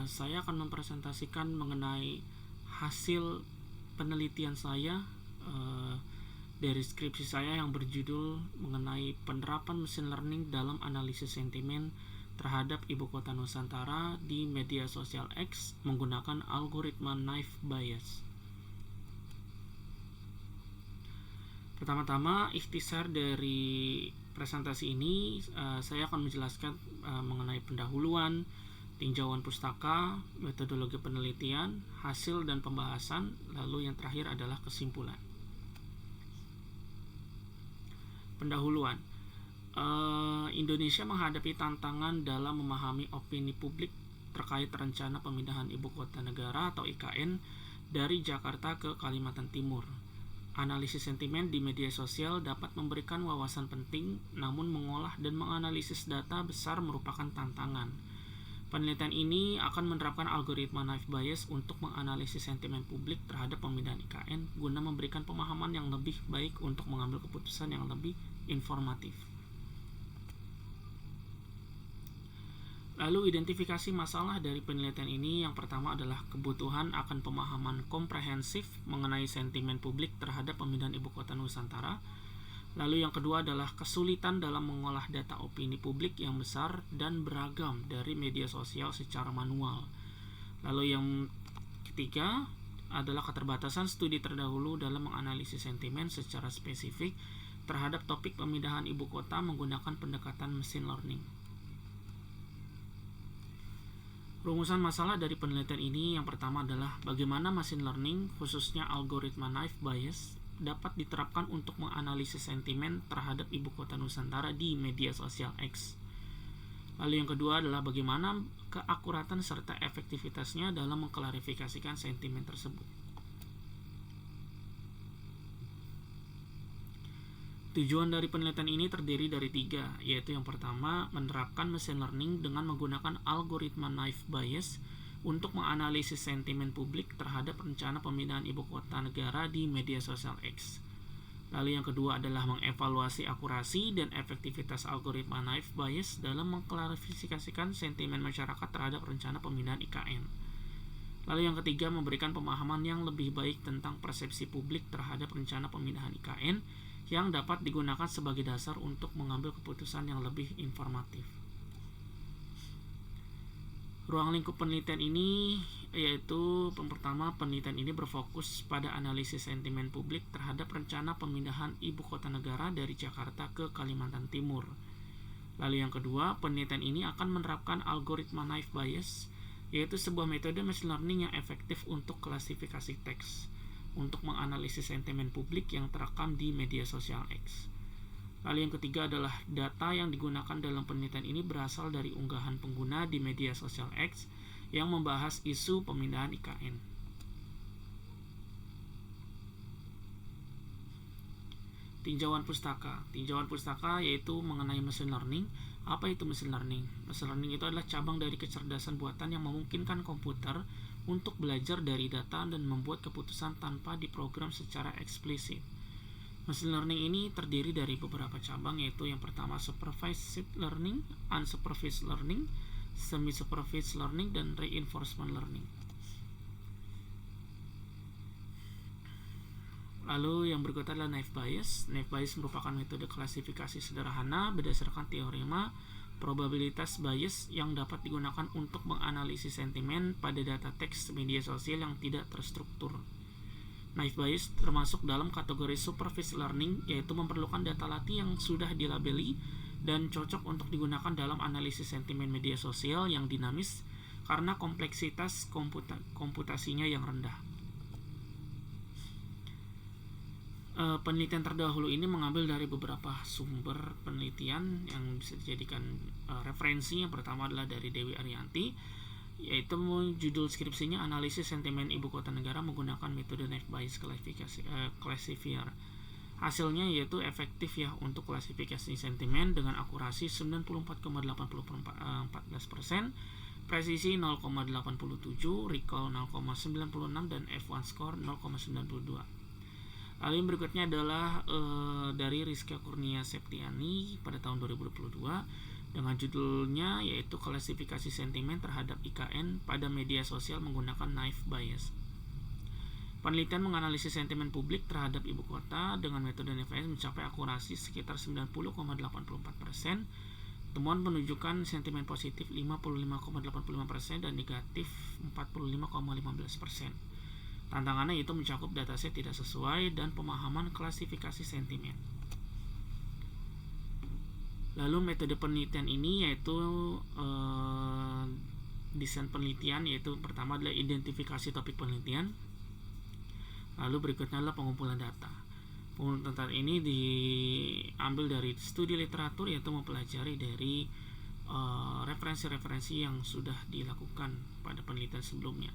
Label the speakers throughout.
Speaker 1: Saya akan mempresentasikan mengenai hasil penelitian saya dari skripsi saya yang berjudul mengenai penerapan machine learning dalam analisis sentimen terhadap ibu kota Nusantara di media sosial X menggunakan algoritma naive Bayes. Pertama-tama, ikhtisar dari presentasi ini, saya akan menjelaskan mengenai pendahuluan, tinjauan pustaka, metodologi penelitian, hasil dan pembahasan, lalu yang terakhir adalah kesimpulan. Pendahuluan. Indonesia menghadapi tantangan dalam memahami opini publik terkait rencana pemindahan ibu kota negara atau IKN dari Jakarta ke Kalimantan Timur. Analisis sentimen di media sosial dapat memberikan wawasan penting, namun mengolah dan menganalisis data besar merupakan tantangan. Penelitian ini akan menerapkan algoritma naive Bayes untuk menganalisis sentimen publik terhadap pemindahan IKN guna memberikan pemahaman yang lebih baik untuk mengambil keputusan yang lebih informatif. Lalu identifikasi masalah dari penelitian ini, yang pertama adalah kebutuhan akan pemahaman komprehensif mengenai sentimen publik terhadap pemindahan ibu kota Nusantara. Lalu yang kedua adalah kesulitan dalam mengolah data opini publik yang besar dan beragam dari media sosial secara manual. Lalu yang ketiga adalah keterbatasan studi terdahulu dalam menganalisis sentimen secara spesifik terhadap topik pemindahan ibu kota menggunakan pendekatan machine learning. Rumusan masalah dari penelitian ini yang pertama adalah bagaimana machine learning, khususnya algoritma naive Bayes, dapat diterapkan untuk menganalisis sentimen terhadap ibu kota Nusantara di media sosial X. Lalu yang kedua adalah bagaimana keakuratan serta efektivitasnya dalam mengklarifikasikan sentimen tersebut. Tujuan dari penelitian ini terdiri dari 3, yaitu yang pertama, menerapkan machine learning dengan menggunakan algoritma naive Bayes untuk menganalisis sentimen publik terhadap rencana pemindahan ibu kota negara di media sosial X. Lalu yang kedua adalah mengevaluasi akurasi dan efektivitas algoritma naive Bayes dalam mengklarifikasikan sentimen masyarakat terhadap rencana pemindahan IKN. Lalu yang ketiga, memberikan pemahaman yang lebih baik tentang persepsi publik terhadap rencana pemindahan IKN yang dapat digunakan sebagai dasar untuk mengambil keputusan yang lebih informatif. Ruang lingkup penelitian ini yaitu yang pertama, penelitian ini berfokus pada analisis sentimen publik terhadap rencana pemindahan ibu kota negara dari Jakarta ke Kalimantan Timur. Lalu yang kedua, penelitian ini akan menerapkan algoritma naive Bayes, yaitu sebuah metode machine learning yang efektif untuk klasifikasi teks untuk menganalisis sentimen publik yang terekam di media sosial X. Lalu yang ketiga adalah data yang digunakan dalam penelitian ini berasal dari unggahan pengguna di media sosial X yang membahas isu pemindahan IKN. Tinjauan pustaka. Tinjauan pustaka yaitu mengenai machine learning. Apa itu machine learning? Machine learning itu adalah cabang dari kecerdasan buatan yang memungkinkan komputer untuk belajar dari data dan membuat keputusan tanpa diprogram secara eksplisit. Machine learning ini terdiri dari beberapa cabang, yaitu yang pertama supervised learning, unsupervised learning, semi-supervised learning, dan reinforcement learning. Lalu yang berikutnya adalah naive Bayes. Naive Bayes merupakan metode klasifikasi sederhana berdasarkan teorema probabilitas Bayes yang dapat digunakan untuk menganalisis sentimen pada data teks media sosial yang tidak terstruktur. Naive Bayes termasuk dalam kategori supervised learning, yaitu memerlukan data latih yang sudah dilabeli dan cocok untuk digunakan dalam analisis sentimen media sosial yang dinamis karena kompleksitas komputasinya yang rendah. Penelitian terdahulu ini mengambil dari beberapa sumber penelitian yang bisa dijadikan referensi. Yang pertama adalah dari Dewi Ariyanti, yaitu judul skripsinya analisis sentimen ibu kota negara menggunakan metode naive Bayes classifier. Hasilnya yaitu efektif ya untuk klasifikasi sentimen dengan akurasi 94,84%, presisi 0,87, recall 0,96, dan F1 score 0,92. Lalu yang berikutnya adalah dari Rizka Kurnia Septiani pada tahun 2022, dengan judulnya yaitu klasifikasi sentimen terhadap IKN pada media sosial menggunakan naive Bayes. Penelitian menganalisis sentimen publik terhadap ibu kota dengan metode naive Bayes mencapai akurasi sekitar 90,84%. Temuan menunjukkan sentimen positif 55,85% dan negatif 45,15%. Tantangannya itu mencakup dataset tidak sesuai dan pemahaman klasifikasi sentimen. Lalu metode penelitian ini yaitu desain penelitian, yaitu pertama adalah identifikasi topik penelitian, lalu berikutnya adalah pengumpulan data. Pengumpulan data ini diambil dari studi literatur, yaitu mempelajari dari referensi-referensi yang sudah dilakukan pada penelitian sebelumnya.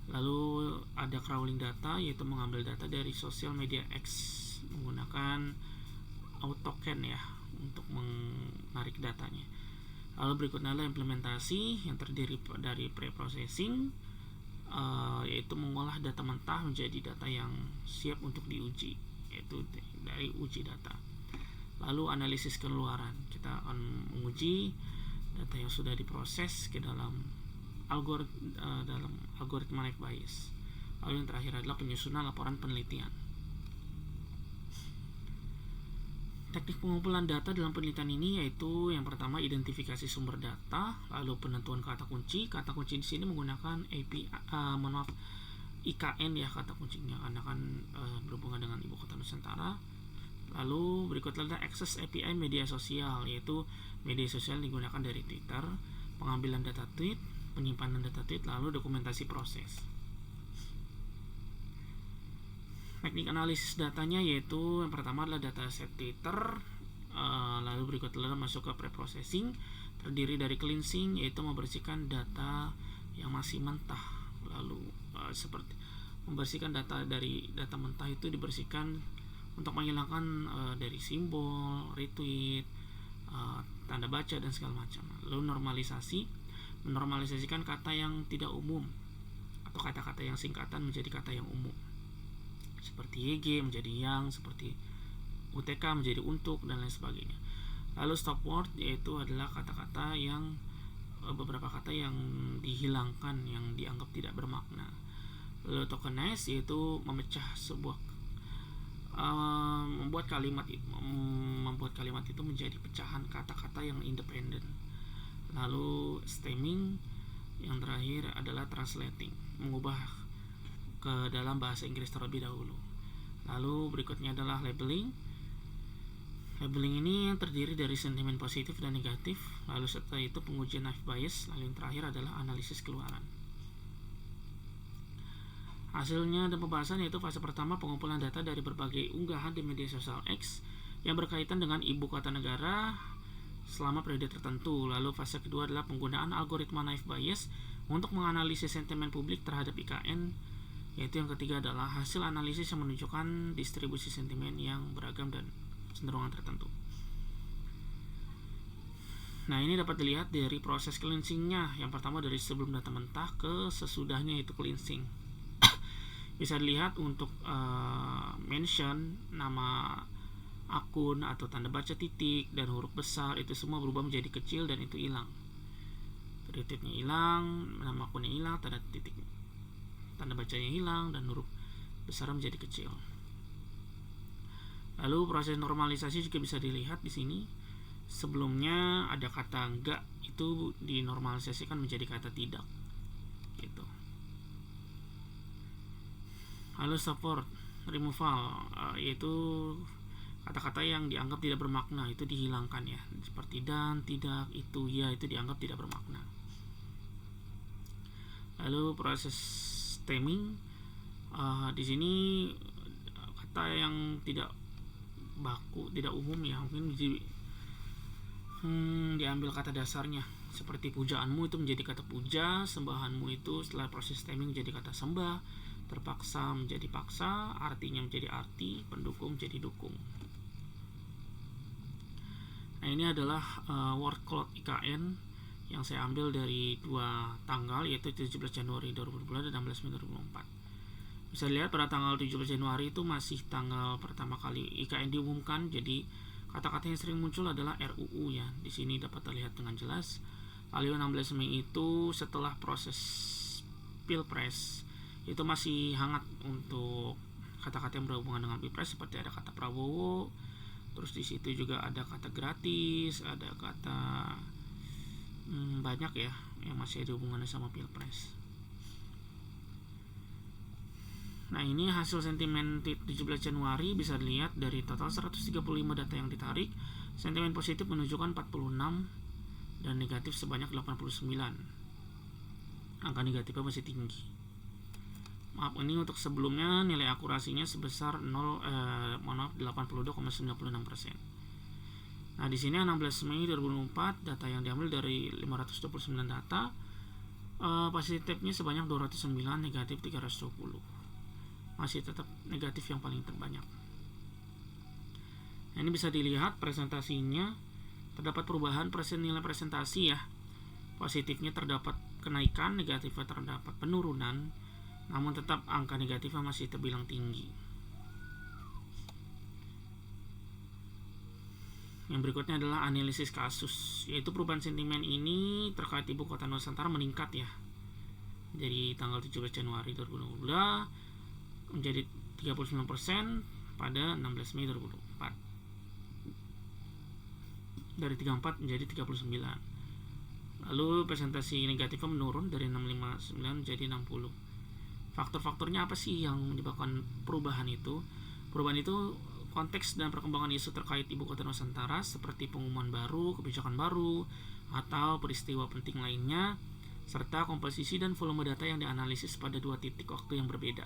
Speaker 1: Lalu ada crawling data, yaitu mengambil data dari sosial media X menggunakan AutoCAN ya untuk menarik datanya. Lalu berikutnya adalah implementasi yang terdiri dari pre-processing, yaitu mengolah data mentah menjadi data yang siap untuk diuji, yaitu dari uji data. Lalu analisis keluaran, kita akan menguji data yang sudah diproses ke dalam algoritma naive Bayes. Lalu yang terakhir adalah penyusunan laporan penelitian. Teknik pengumpulan data dalam penelitian ini yaitu yang pertama identifikasi sumber data, lalu penentuan kata kunci. Kata kunci di sini menggunakan IKN ya kata kuncinya, karena kan berhubungan dengan ibu kota Nusantara. Lalu berikutnya adalah akses API media sosial, yaitu media sosial digunakan dari Twitter, pengambilan data tweet, penyimpanan data tweet, lalu dokumentasi proses. Teknik analisis datanya yaitu yang pertama adalah dataset Twitter, lalu berikutnya masuk ke pre-processing, terdiri dari cleansing, yaitu membersihkan data yang masih mentah. Lalu seperti membersihkan data dari data mentah itu dibersihkan untuk menghilangkan dari simbol, retweet, tanda baca dan segala macam. Lalu normalisasi, menormalisasikan kata yang tidak umum atau kata-kata yang singkatan menjadi kata yang umum, seperti YG menjadi yang, seperti UTK menjadi untuk, dan lain sebagainya. Lalu stop word, yaitu adalah kata-kata yang beberapa kata yang dihilangkan, yang dianggap tidak bermakna. Lalu tokenize, yaitu memecah sebuah membuat kalimat itu menjadi pecahan kata-kata yang independen. Lalu stemming, yang terakhir adalah translating, mengubah ke dalam bahasa Inggris terlebih dahulu. Lalu berikutnya adalah labeling. Labeling ini terdiri dari sentimen positif dan negatif. Lalu setelah itu pengujian naive Bayes. Lalu yang terakhir adalah analisis keluaran. Hasilnya dan pembahasan yaitu fase pertama pengumpulan data dari berbagai unggahan di media sosial X yang berkaitan dengan ibu kota negara selama periode tertentu. Lalu fase kedua adalah penggunaan algoritma naive Bayes untuk menganalisis sentimen publik terhadap IKN, yaitu yang ketiga adalah hasil analisis yang menunjukkan distribusi sentimen yang beragam dan cenderungan tertentu. Nah, ini dapat dilihat dari proses cleansingnya. Yang pertama dari sebelum data mentah ke sesudahnya, itu cleansing. Bisa dilihat untuk mention, nama akun atau tanda baca titik dan huruf besar itu semua berubah menjadi kecil dan itu hilang. Retweetnya hilang, nama akunnya hilang, tanda titik, tanda bacanya hilang, dan huruf besar menjadi kecil. Lalu proses normalisasi juga bisa dilihat di sini. Sebelumnya ada kata enggak, itu dinormalisasikan menjadi kata tidak, gitu. Lalu support removal, yaitu kata-kata yang dianggap tidak bermakna itu dihilangkan ya, seperti dan, tidak, itu, ya, itu dianggap tidak bermakna. Lalu proses stemming, di sini kata yang tidak baku, tidak umum ya, mungkin diambil kata dasarnya, seperti pujaanmu itu menjadi kata puja, sembahanmu itu setelah proses stemming menjadi kata sembah, terpaksa menjadi paksa, artinya menjadi arti, pendukung menjadi dukung. Nah, ini adalah word cloud IKN yang saya ambil dari dua tanggal, yaitu 17 Januari 2022 dan 16 Mei 2024. Bisa dilihat pada tanggal 17 Januari itu masih tanggal pertama kali IKN diumumkan, jadi Kata-kata yang sering muncul adalah RUU ya. Di sini dapat terlihat dengan jelas. Lalu 16 Mei itu setelah proses Pilpres itu masih hangat untuk kata-kata yang berhubungan dengan Pilpres, seperti ada kata Prabowo, terus di situ juga ada kata gratis, ada kata banyak ya yang masih ada hubungannya sama Pilpres. Nah, ini hasil sentimen 17 Januari bisa dilihat dari total 135 data yang ditarik. Sentimen positif menunjukkan 46 dan negatif sebanyak 89. Angka negatifnya masih tinggi. Maaf, ini untuk sebelumnya nilai akurasinya sebesar 82,96%. Nah, di sini 16 Mei 2024 data yang diambil dari 529 data, positifnya sebanyak 209, negatif 320. Masih tetap negatif yang paling terbanyak. Nah, ini bisa dilihat presentasinya, terdapat perubahan nilai presentasi ya. Positifnya terdapat kenaikan, negatifnya terdapat penurunan, namun tetap angka negatifnya masih terbilang tinggi. Yang berikutnya adalah analisis kasus, yaitu perubahan sentimen ini terkait ibu kota Nusantara meningkat ya. Dari tanggal 17 Januari 2022 menjadi 39% pada 16 Mei 2024. Dari 34 menjadi 39. Lalu presentasi negatifnya menurun dari 659 menjadi 60. Faktor-faktornya apa sih yang menyebabkan perubahan itu? Perubahan itu konteks dan perkembangan isu terkait ibu kota Nusantara seperti pengumuman baru, kebijakan baru, atau peristiwa penting lainnya, serta komposisi dan volume data yang dianalisis pada 2 titik waktu yang berbeda,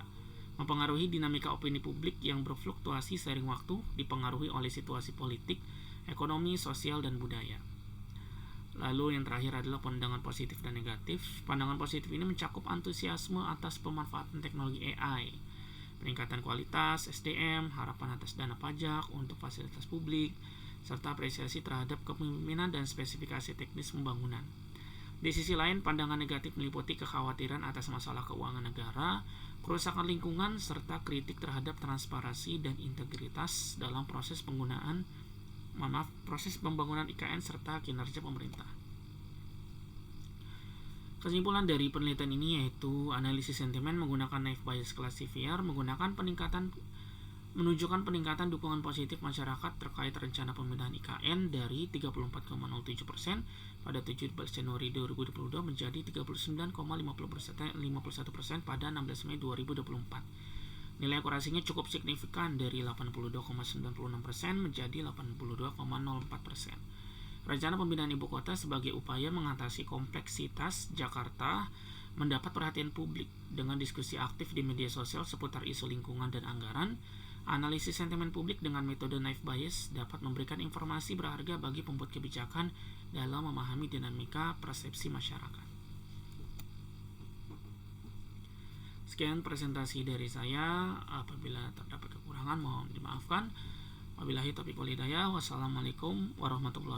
Speaker 1: mempengaruhi dinamika opini publik yang berfluktuasi seiring waktu, dipengaruhi oleh situasi politik, ekonomi, sosial, dan budaya. Lalu yang terakhir adalah pandangan positif dan negatif. Pandangan positif ini mencakup antusiasme atas pemanfaatan teknologi AI, peningkatan kualitas SDM, harapan atas dana pajak untuk fasilitas publik, serta apresiasi terhadap kepemimpinan dan spesifikasi teknis pembangunan. Di sisi lain, pandangan negatif meliputi kekhawatiran atas masalah keuangan negara, kerusakan lingkungan, serta kritik terhadap transparansi dan integritas dalam proses pembangunan IKN serta kinerja pemerintah. Kesimpulan dari penelitian ini yaitu analisis sentimen menggunakan Naive Bayes Classifier menunjukkan peningkatan dukungan positif masyarakat terkait rencana pemindahan IKN dari 34,07% pada 17 Januari 2022 menjadi 39,51% pada 16 Mei 2024. Nilai akurasinya cukup signifikan dari 82,96% menjadi 82,04%. Rencana pemindahan ibu kota sebagai upaya mengatasi kompleksitas Jakarta mendapat perhatian publik dengan diskusi aktif di media sosial seputar isu lingkungan dan anggaran. Analisis sentimen publik dengan metode Naive Bayes dapat memberikan informasi berharga bagi pembuat kebijakan dalam memahami dinamika persepsi masyarakat. Sekian presentasi dari saya. Apabila terdapat kekurangan mohon dimaafkan. Wabillahi taufiq wal hidayah. Wassalamualaikum warahmatullahi wabarakatuh.